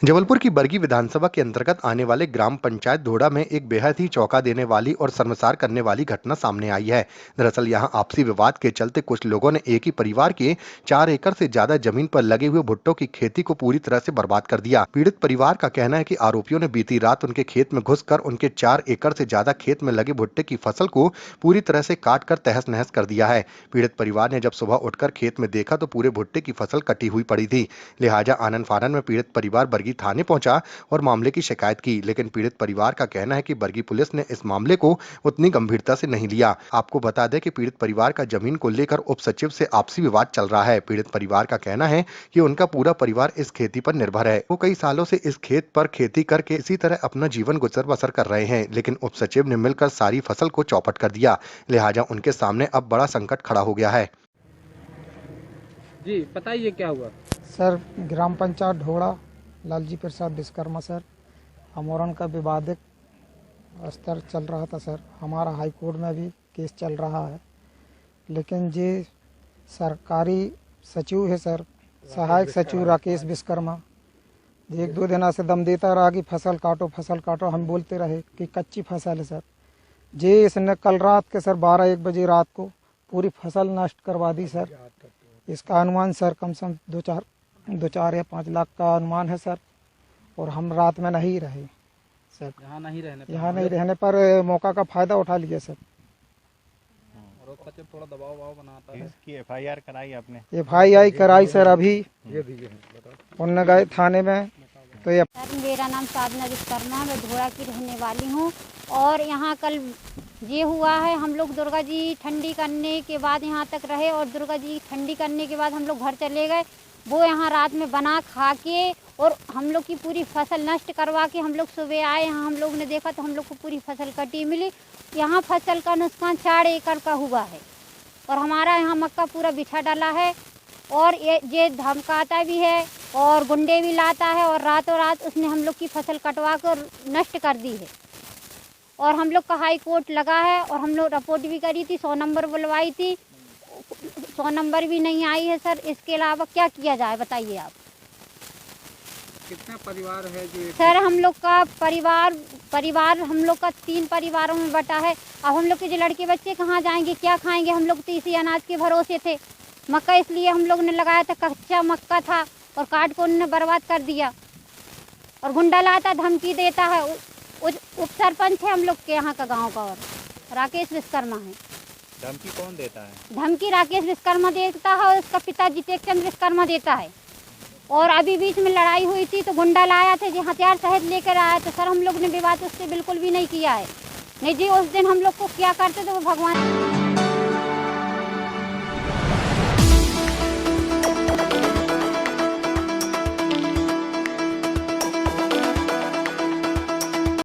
जबलपुर की बरगी विधानसभा के अंतर्गत आने वाले ग्राम पंचायत धोड़ा में एक बेहद ही चौंका देने वाली और शर्मसार करने वाली घटना सामने आई है। दरअसल यहां आपसी विवाद के चलते कुछ लोगों ने एक ही परिवार के 4 एकड़ से ज्यादा जमीन पर लगे हुए भुट्टो की खेती को पूरी तरह से बर्बाद कर दिया। पीड़ित परिवार का कहना है कि आरोपियों ने बीती रात उनके खेत में घुसकर उनके 4 एकड़ से ज्यादा खेत में लगे भुट्टे की फसल को पूरी तरह से काट कर तहस नहस कर दिया है। पीड़ित परिवार ने जब सुबह उठकर खेत में देखा तो पूरे भुट्टे की फसल कटी हुई पड़ी थी। लिहाजा आनन फानन में पीड़ित परिवार बरगी थाने पहुंचा और मामले की शिकायत की, लेकिन पीड़ित परिवार का कहना है कि बरगी पुलिस ने इस मामले को उतनी गंभीरता से नहीं लिया। आपको बता दें कि पीड़ित परिवार का जमीन को लेकर उप सचिव से आपसी विवाद चल रहा है। पीड़ित परिवार का कहना है कि उनका पूरा परिवार इस खेती पर निर्भर है। वो कई सालों से इस खेत पर खेती करके इसी तरह अपना जीवन गुजर बसर कर रहे हैं, लेकिन उप सचिव ने मिलकर सारी फसल को चौपट कर दिया। लिहाजा उनके सामने अब बड़ा संकट खड़ा हो गया है। जी बताइए क्या हुआ। सर, ग्राम पंचायत ढोड़ा लालजी प्रसाद विश्वकर्मा सर, अमोरन का विवादित स्तर चल रहा था सर। हमारा हाई कोर्ट में भी केस चल रहा है, लेकिन ये सरकारी सचिव है सर, सहायक सचिव राकेश विश्वकर्मा, एक दो दिन से दम देता रहा कि फसल काटो। हम बोलते रहे कि कच्ची फसल है सर। जे इसने कल रात के सर 12-1 बजे रात को पूरी फसल नष्ट करवा दी सर। इसका अनुमान सर कम से कम 2-4 या 5 लाख का अनुमान है सर। और हम रात में नहीं रहे सर, यहाँ नहीं रहने पर मौका का फायदा उठा लिया सर। और सचिव थोड़ा दबाव बनाता है। इसकी एफआईआर कराई आपने? एफआईआर कराई सर। अभी उनने गए थाने में तो ये सर, मेरा नाम साधना विश्वकर्मा, मैं धोड़ा की रहने वाली हूँ। और यहाँ कल ये हुआ है, हम लोग दुर्गा जी ठंडी करने के बाद यहाँ तक रहे और दुर्गा जी ठंडी करने के बाद हम लोग घर चले गए। वो यहाँ रात में बना खा के और हम लोग की पूरी फसल नष्ट करवा के हम लोग सुबह आए। यहाँ हम लोग ने देखा तो हम लोग को पूरी फसल कटी मिली। यहाँ फसल का नुकसान 4 एकड़ का हुआ है और हमारा यहाँ मक्का पूरा बिछा डाला है। और ये धमकाता भी है और गुंडे भी लाता है और रातों रात उसने हम लोग की फसल कटवा कर नष्ट कर दी है। और हम लोग का हाई कोर्ट लगा है और हम लोग रिपोर्ट भी करी थी, 100 नंबर बुलवाई थी, 100 नंबर भी नहीं आई है सर। इसके अलावा क्या किया जाए बताइए आप। कितना परिवार है जो? सर, हम लोग का परिवार हम लोग का 3 परिवारों में बटा है। अब हम लोग के जो लड़के बच्चे कहाँ जाएंगे, क्या खाएंगे? हम लोग तो इसी अनाज के भरोसे थे। मक्का इसलिए हम लोग ने लगाया था, कच्चा मक्का था और काट को उन्होंने बर्बाद कर दिया। और गुंडा लाता, धमकी देता है। उप सरपंच है हम लोग के यहाँ का गाँव का और राकेश विश्वकर्मा है। धमकी कौन देता है? धमकी राकेश विश्वकर्मा देता है और उसका पिता जितेशचंद्र विश्वकर्मा देता है। और अभी बीच में लड़ाई हुई थी तो गुंडा लाया था, जो हथियार सहित लेकर आया। तो सर, हम लोग ने विवाद उससे बिल्कुल भी नहीं किया है। नहीं जी, उस दिन हम लोग को क्या करते तो वो भगवान